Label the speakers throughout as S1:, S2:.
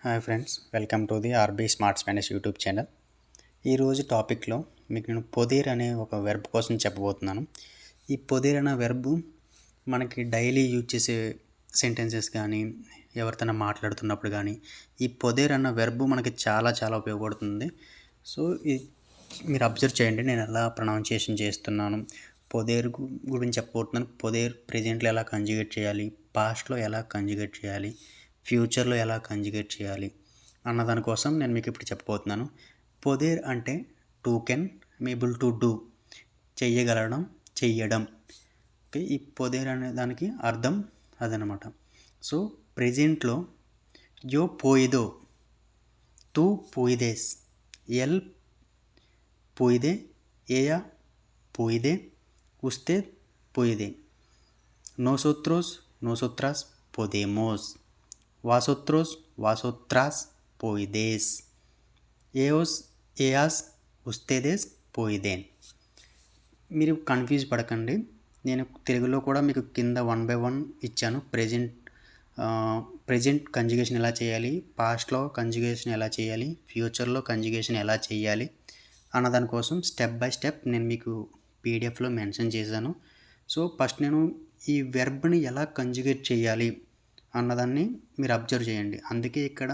S1: Hi friends, welcome to the RB smart Spanish YouTube channel. ఈరోజు టాపిక్లో మీకు నేను పొదేర్ అనే ఒక వెర్బ్ కోసం చెప్పబోతున్నాను. ఈ పొదేర్ అనే వెర్బ్ మనకి డైలీ యూజ్ చేసే సెంటెన్సెస్ కానీ, ఎవరితోనా మాట్లాడుతున్నప్పుడు కానీ ఈ పొదేర్ అన్న వెర్బ్ మనకి చాలా చాలా ఉపయోగపడుతుంది. సో మీరు అబ్జర్వ్ చేయండి, నేను ఎలా ప్రొనౌన్సియేషన్ చేస్తున్నాను. పొదేర్ గురించి చెప్పబోతున్నాను. పొదేర్ ప్రెజెంట్లో ఎలా కంజుగేట్ చేయాలి, పాస్ట్లో ఎలా కంజుగేట్ చేయాలి, ఫ్యూచర్లో ఎలా కంజుగేట్ చేయాలి అన్న దానికోసం నేను మీకు ఇప్పుడు చెప్పబోతున్నాను. పొదేర్ అంటే టు కెన్, మేబుల్ టు డూ, చెయ్యగలడం, చెయ్యడం. ఓకే, ఈ పొదేర్ అనే దానికి అర్థం అదనమాట. సో ప్రెజెంట్లో యో పోయిదో, తూ పోయిదేస్, ఎల్ పోయిదే, ఏయా పోయిదే, ఉస్తే పోయిదే, నోసోత్రోస్ నోసోత్రాస్ podemos, vosotros vosotras podéis, ellos ellas ustedes pueden. మీరు కన్ఫ్యూజ్ పడకండి, నేను తెలుగులో కూడా మీకు కింద 1 by 1 ఇచ్చాను. ప్రెజెంట్ కంజుగేషన్ ఎలా చేయాలి, పాస్ట్లో కంజుగేషన్ ఎలా చేయాలి, ఫ్యూచర్లో కంజుగేషన్ ఎలా చేయాలి అన్న దానికోసం స్టెప్ బై స్టెప్ నేను మీకు పీడిఎఫ్లో మెన్షన్ చేశాను. సో ఫస్ట్ నేను ఈ వెర్బ్ని ఎలా కంజుగేట్ చేయాలి అన్నదాన్ని మీరు అబ్జర్వ్ చేయండి. అందుకే ఇక్కడ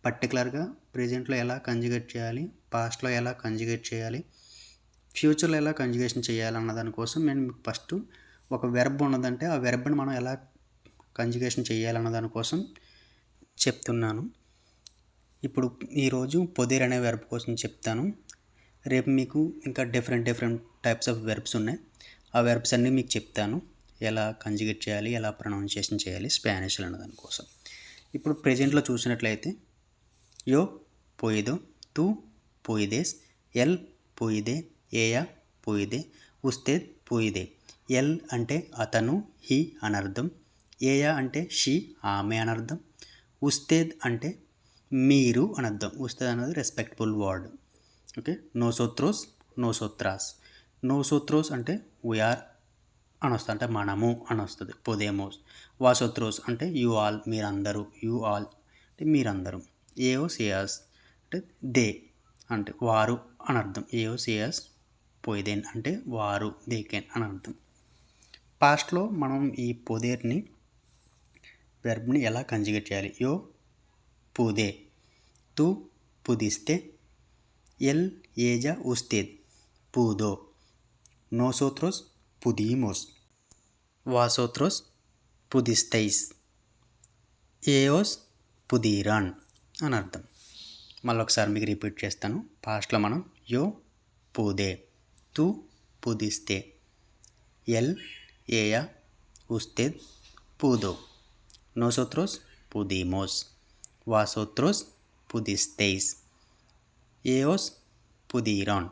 S1: పర్టికులర్గా ప్రెజెంట్లో ఎలా కంజుగేట్ చేయాలి, పాస్ట్లో ఎలా కంజుగేట్ చేయాలి, ఫ్యూచర్లో ఎలా కంజుగేషన్ చేయాలి అన్న దానికోసం నేను మీకు ఫస్ట్ ఒక వెర్బ్ ఉన్నదంటే ఆ వెర్బ్ని మనం ఎలా కంజుగేషన్ చేయాలన్న దానికోసం చెప్తున్నాను. ఇప్పుడు ఈరోజు పొదేర్ అనే వెర్బ్ కోసం చెప్తాను. రేపు మీకు ఇంకా డిఫరెంట్ టైప్స్ ఆఫ్ వెర్బ్స్ ఉన్నాయి. ఆ వెర్బ్స్ అన్నీ మీకు చెప్తాను, ఎలా కంజుగేట్ చేయాలి, ఎలా ప్రొనౌన్సియేషన్ చేయాలి స్పానిష్లో అన్న దానికోసం. ఇప్పుడు ప్రెజెంట్లో చూసినట్లయితే యో పోయిదో, తూ పోయిదేస్, ఎల్ పోయిదే, ఏయా పోయిదే, ఉస్తేద్ పోయిదే. ఎల్ అంటే అతను, హీ అనర్థం. ఏయా అంటే షీ, ఆమె అనర్థం. ఉస్తేద్ అంటే మీరు అనర్థం. ఉస్తేద్ అనేది రెస్పెక్టబుల్ వర్డ్. ఓకే, నోసోత్రోస్ నోసోత్రాస్. నోసోత్రోస్ అంటే వీఆర్ అని వస్తుంది, అంటే మనము అని వస్తుంది, పొదేమోస్. వాసోత్రోస్ అంటే యు ఆల్, మీరందరూ, యు ఆల్ అంటే మీరందరూ. ఏయోస్ ఏయాస్ అంటే దే అంటే వారు అని అర్థం. ఏయోస్ ఏయాస్ పోయిదేన్ అంటే వారు, దే కెన్ అని అర్థం. పాస్ట్లో మనం ఈ పొదేర్ని వెర్బ్ని ఎలా కంజుగేట్ చేయాలి. యో పుదే, తూ పుదిస్తే, L ఏజా ఉస్తేద్ pudo, nosotros pudimos, vosotros pudisteis, ellos pudieran అని అర్థం. మళ్ళీ ఒకసారి మీకు రిపీట్ చేస్తాను. పాస్ట్లో మనం యో పుదే, తూ పుదిస్తే, L ఏయా ఉస్తేద్ pudo, nosotros pudimos, vosotros pudisteis, ellos pudieran.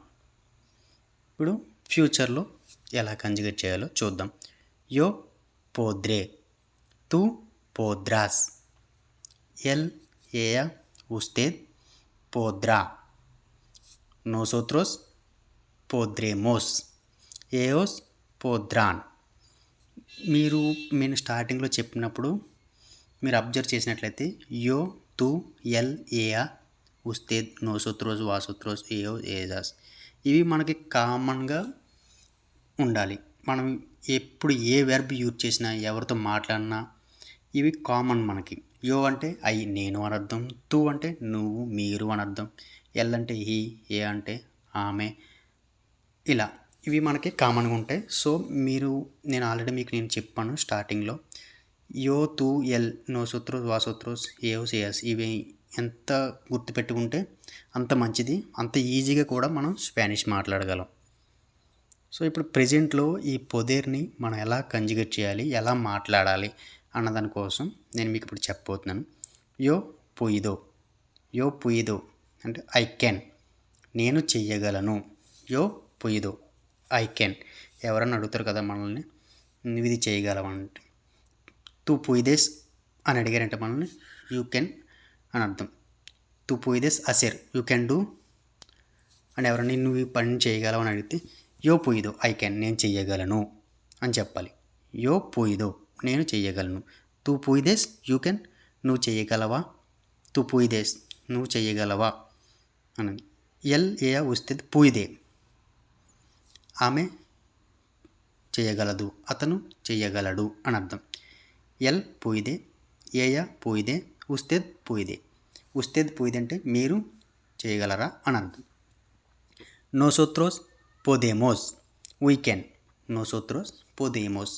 S1: ఇప్పుడు ఫ్యూచర్లో ఎలా కంజుగేట్ చేయాలో చూద్దాం. యో పోద్రే, తూ పోద్రాస్, ఎల్ ఏయా ఉస్తేద్ పోద్రా, నోసోత్రోస్ పోద్రేమోస్, ఏయోస్ పోద్రాన్. నేను స్టార్టింగ్లో చెప్పినప్పుడు మీరు అబ్జర్వ్ చేసినట్లయితే యో, తూ, ఎల్, ఏయా, ఉస్తేద్, నోసోత్రోస్, వాసోత్రోస్, ఏయో, ఏజాస్ ఇవి మనకి కామన్గా ఉండాలి. మనం ఎప్పుడు ఏ వెర్బ్ యూజ్ చేసినా, ఎవరితో మాట్లాడినా ఇవి కామన్ మనకి. యో అంటే నేను అని అర్థం, తూ అంటే నువ్వు, మీరు అని అర్థం, ఎల్ అంటే హీ, ఏ అంటే ఆమె, ఇలా ఇవి మనకి కామన్గా ఉంటాయి. సో నేను ఆల్రెడీ మీకు చెప్పాను స్టార్టింగ్లో, యో, తూ, ఎల్, నోసోత్రోస్, వాసోత్రోస్, ఏయోస్, ఏయాస్ ఇవి ఎంత గుర్తుపెట్టుకుంటే అంత మంచిది, అంత ఈజీగా కూడా మనం స్పానిష్ మాట్లాడగలం. సో ఇప్పుడు ప్రెజెంట్లో ఈ పొదేర్ని మనం ఎలా కంజుగేట్ చేయాలి, ఎలా మాట్లాడాలి అన్న దానికోసం నేను మీకు ఇప్పుడు చెప్పబోతున్నాను. యో పుయిదో, యో పుయిదో అంటే ఐ కెన్, నేను చెయ్యగలను. యో పుయిదో ఐ కెన్. ఎవరన్నా అడుగుతారు కదా మనల్ని, నువ్వు ఇది చేయగలవంటే. తూ పుయిదేస్ అని అడిగారంటే మనల్ని యూ కెన్ అని అర్థం. తూ పుయిదేస్ అసెర్, యూ కెన్ డూ అని ఎవరైనా నువ్వు ఈ పని చేయగలవు అని అడిగితే యో పుయిదో ఐ కెన్, నేను చెయ్యగలను అని చెప్పాలి. యో పుయిదో నేను చెయ్యగలను. తూ పుయిదేస్ యూ కెన్, నువ్వు చేయగలవా. తు పుయిదేస్ నువ్వు చెయ్యగలవా అని. ఎల్ ఏయా ఉస్తేద్ పుయిదే ఆమె చేయగలదు, అతను చెయ్యగలడు అని అర్థం. ఎల్ పుయిదే, ఏయా పుయిదే, ఉస్తేద్ పుయిదే. ఉస్తేద్ పుయిదే అంటే మీరు చేయగలరా అని అర్థం. నోసోత్రోస్ పోదేమోస్ వీ కెన్. నోసోత్రోస్ పోదేమోస్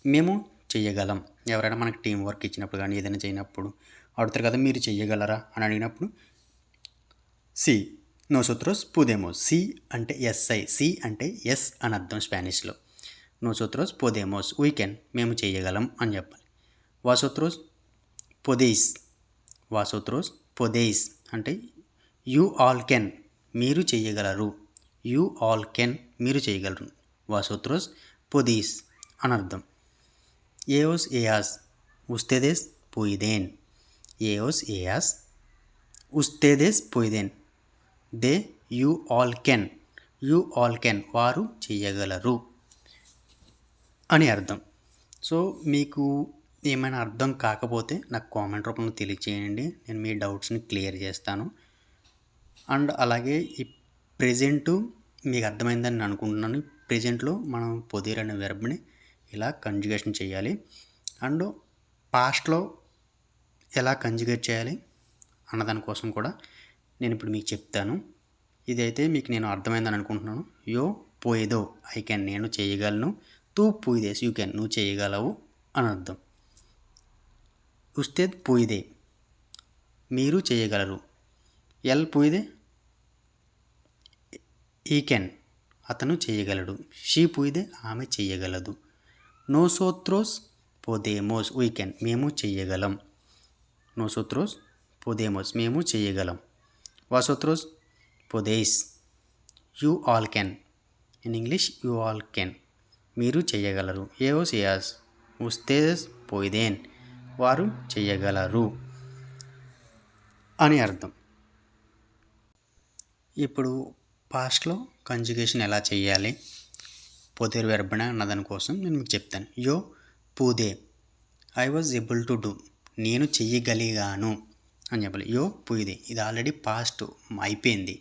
S1: మేము చెయ్యగలం. ఎవరైనా మనకి టీం వర్క్ ఇచ్చినప్పుడు కానీ ఏదైనా చేయనప్పుడు అడుగుతారు కదా, మీరు చెయ్యగలరా అని అడిగినప్పుడు సి నోసోత్రోస్ పోదేమోస్. సి అంటే ఎస్ఐ, సి అంటే ఎస్ అని అర్థం స్పానిష్లో. నోసోత్రోస్ పోదేమోస్ వీ కెన్ మేము చెయ్యగలం అని చెప్పాలి. వాసోత్రోస్ పొదేయిస్. వాసోత్రోస్ పొదేయిస్ అంటే యూ ఆల్ కెన్ మీరు చెయ్యగలరు. యూ ఆల్ కెన్ మీరు చేయగలరు. వాసోత్రోస్ పొదీస్ అని అర్థం. ఏయోస్ ఏయాస్ ఉస్తేదేస్ పుయిదేన్. ఏయోస్ ఏయాస్ ఉస్తేదేస్ పుయిదేన్. They you all can. You all can వారు చెయ్యగలరు అని అర్థం. సో మీకు ఏమైనా అర్థం కాకపోతే నాకు కామెంట్ రూపంలో తెలియచేయండి, నేను మీ డౌట్స్ని క్లియర్ చేస్తాను. అండ్ అలాగే ఈ ప్రెజెంటు మీకు అర్థమైందని నేను అనుకుంటున్నాను. ప్రెజెంట్లో మనం పొదేర్ అనే వెర్బ్ని ఇలా కంజుగేషన్ చేయాలి. అండ్ పాస్ట్లో ఎలా కంజుగేట్ చేయాలి అన్నదానికోసం కూడా నేను ఇప్పుడు మీకు చెప్తాను. ఇదైతే మీకు నేను అర్థమైందని అనుకుంటున్నాను. యో పోయేదో ఐ కెన్ నేను చేయగలను. తూ పుయిదేస్ యూ కెన్ నువ్వు చేయగలవు అని అర్థం. ఉస్తేద్ పుయిదే మీరు చేయగలరు. ఎల్ పుయిదే ఈ కెన్ అతను చేయగలడు. షీ పుయిదే ఆమె చేయగలదు. నోసోత్రోస్ పోదేమోస్ వీ కెన్ మేము చేయగలం. నోసోత్రోస్ పోదేమోస్ మేము చేయగలం. వాసోత్రోస్ పోదేయిస్ you all can. In English you all can మీరు చేయగలరు. ఏయోస్ ఏయాస్ ఉస్తేదస్ పోయిదేన్ వారు చేయగలరు అని అర్థం. ఇప్పుడు పాస్ట్లో కంజుగేషన్ ఎలా చేయాలి పొదేర్ వెర్బ్న అన్నదాని కోసం నేను మీకు చెప్తాను. యో పూదే I was able to do నేను చెయ్యగలిగాను అని చెప్పాలి. యో పూదే ఇది ఆల్రెడీ పాస్ట్ అయిపోయింది.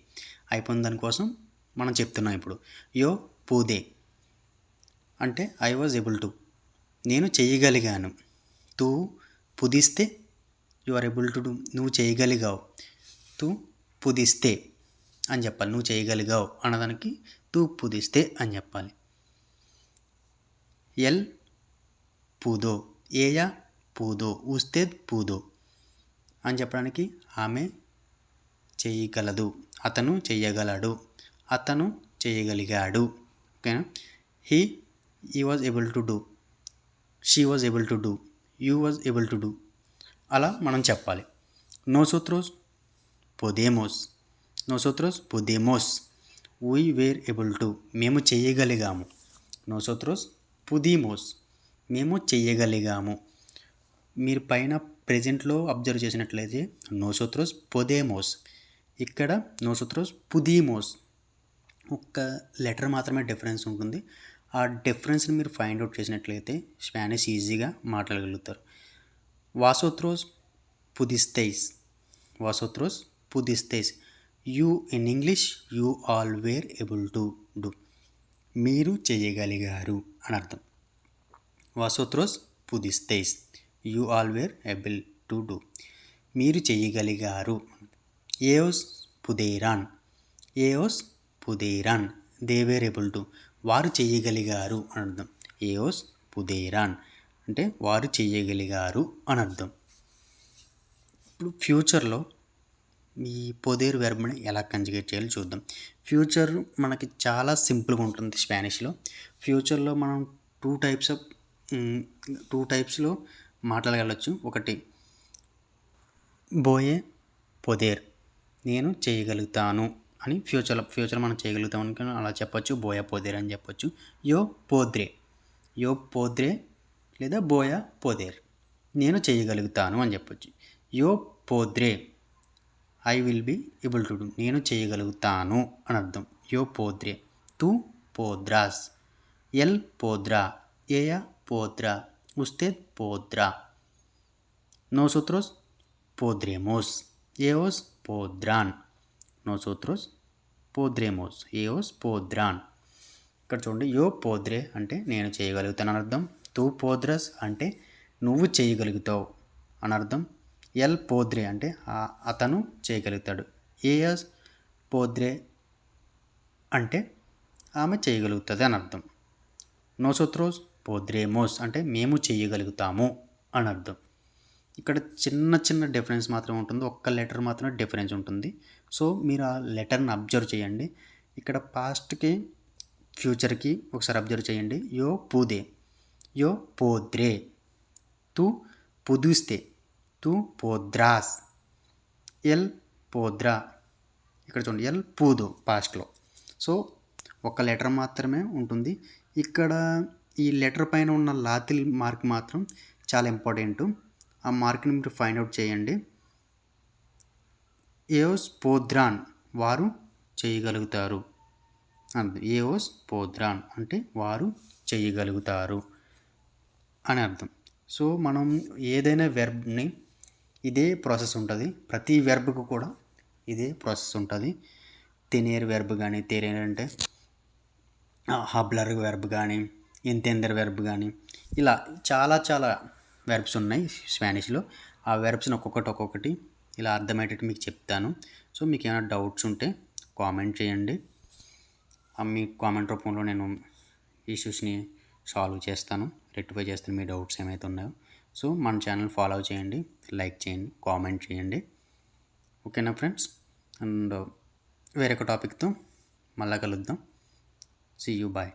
S1: అయిపోయిన దానికోసం మనం చెప్తున్నాం ఇప్పుడు. యో పూదే అంటే ఐ వాజ్ ఏబుల్ టు నేను చెయ్యగలిగాను. తూ పుదిస్తే you are able to do నువ్వు చేయగలిగావు. తూ పుదిస్తే అని చెప్పాలి. నువ్వు చేయగలిగావు అన్నదానికి తూ పుదిస్తే అని చెప్పాలి. ఎల్ పూదో ఏయా పూదో ఉస్తేద్ పూదో అని చెప్పడానికి ఆమె చేయగలదు, అతను చేయగలడు, అతను చేయగలిగాడు. ఓకేనా. He was able to do, she was able to do, you was able to do అలా మనం చెప్పాలి. నోసోత్రోస్ పోదేమోస్. నోసోత్రోస్ పుదేమోస్ వీ వేర్ ఏబుల్ టు మేము చేయగలిగాము. నోసోత్రోస్ పుదీమోస్ మేము చెయ్యగలిగాము. మీరు పైన ప్రెజెంట్లో అబ్జర్వ్ చేసినట్లయితే నోసోత్రోస్ పొదేమోస్, ఇక్కడ నోసోత్రోస్ పుదీమోస్. ఒక్క లెటర్ మాత్రమే డిఫరెన్స్ ఉంటుంది. ఆ డిఫరెన్స్ని మీరు ఫైండ్ అవుట్ చేసినట్లయితే స్పానిష్ ఈజీగా మాట్లాడగలుగుతారు. వాసోత్రోస్ పుదిస్తైస్. వాసోత్రోస్ పుదిస్తైస్ you in English you all were able to do మీరు చేయగలిగారు అని అర్థం. వాసోత్రోస్ పుదిస్తైస్ you all were able to do మీరు చేయగలిగారు. ఏయోస్ పుదేరాన్. ఏయోస్ పుదేరాన్ దే వేర్ ఏబుల్ టు వారు చేయగలిగారు అని అర్థం. ఏయోస్ పుదేరాన్ అంటే వారు చేయగలిగారు అని అర్థం. ఇప్పుడు ఫ్యూచర్లో ఈ పొదేర్ వెర్బ్ని ఎలా కంజుగేట్ చేయాలో చూద్దాం. ఫ్యూచర్ మనకి చాలా సింపుల్గా ఉంటుంది స్పానిష్లో. ఫ్యూచర్లో మనం టూ టైప్స్లో మాట్లాడగలచ్చు. ఒకటి బోయే పొదేర్ నేను చేయగలుగుతాను అని ఫ్యూచర్ మనం చేయగలుగుతాం అనుకుని అలా చెప్పొచ్చు. బోయా పొదేర్ అని చెప్పొచ్చు. యో పోద్రే లేదా బోయా పొదేర్ నేను చేయగలుగుతాను అని చెప్పొచ్చు. యో పోద్రే I will be able to do నేను చేయగలుగుతాను అని అర్థం. యో పోద్రే తూ పోద్రాస్. ఎల్ పోద్రా ఏయా పోద్రా ఉస్తేద్ పోద్రా. నోసోత్రోస్ పోద్రేమోస్ ellos podrán, nosotros podremos, ellos podrán. ఇక్కడ చూడండి యో పోద్రే అంటే నేను చేయగలుగుతాను అని అర్థం. తూ పోద్రస్ అంటే నువ్వు చేయగలుగుతావు అని అర్థం. ఎల్ పోద్రే అంటే అతను చేయగలుగుతాడు. ఏయస్ పోద్రే అంటే ఆమె చేయగలుగుతుంది అని అర్థం. నోసోత్రోస్ పోద్రేమోస్ అంటే మేము చేయగలుగుతాము అని అర్థం. ఇక్కడ చిన్న చిన్న డిఫరెన్స్ మాత్రమే ఉంటుంది, ఒక్క లెటర్ మాత్రమే డిఫరెన్స్ ఉంటుంది. సో మీరు ఆ లెటర్ని అబ్జర్వ్ చేయండి. ఇక్కడ పాస్ట్కి ఫ్యూచర్కి ఒకసారి అబ్జర్వ్ చేయండి. యో పూదే, యో పోద్రే, తు పుదుస్తే, తు పోద్రాస్, ఎల్ పోద్రా. ఇక్కడ చూడండి ఎల్ పూదు పాస్ట్లో. సో ఒక లెటర్ మాత్రమే ఉంటుంది. ఇక్కడ ఈ లెటర్ పైన ఉన్న లాతిల్ మార్క్ మాత్రం చాలా ఇంపార్టెంట్. ఆ మార్క్ని మీరు ఫైండ్ అవుట్ చేయండి. ఏయోస్ పోద్రాన్ వారు చేయగలుగుతారు. ఏయోస్ పోద్రాన్ అంటే వారు చేయగలుగుతారు అని అర్థం. సో మనం ఏదైనా వెర్బ్ని ఇదే ప్రాసెస్ ఉంటుంది. ప్రతి వెర్బ్కు కూడా ఇదే ప్రాసెస్ ఉంటుంది. తెనేర్ వెర్బ్ కానీ, తెరేర్ అంటే హబ్లర్ వెర్బ్ కానీ, ఎంతెందర్ వెర్బ్ కానీ, ఇలా చాలా చాలా వెర్బ్స్ ఉన్నాయి స్పానిష్లో. ఆ వెర్బ్స్ని ఒక్కొక్కటి ఇలా అర్థమయ్యేటట్టు మీకు చెప్తాను. సో మీకు ఏమైనా డౌట్స్ ఉంటే కామెంట్ చేయండి. మీ కామెంట్ రూపంలో నేను ఇష్యూస్ని సాల్వ్ చేస్తాను, రెక్టిఫై చేస్తాను మీ డౌట్స్ ఏమైతే ఉన్నాయో. సో మన ఛానల్ ఫాలో చేయండి, లైక్ చేయండి, కామెంట్ చేయండి. ఓకేనా ఫ్రెండ్స్? అండ్ వేరొక టాపిక్తో మళ్ళా కలుద్దాం. See you, bye.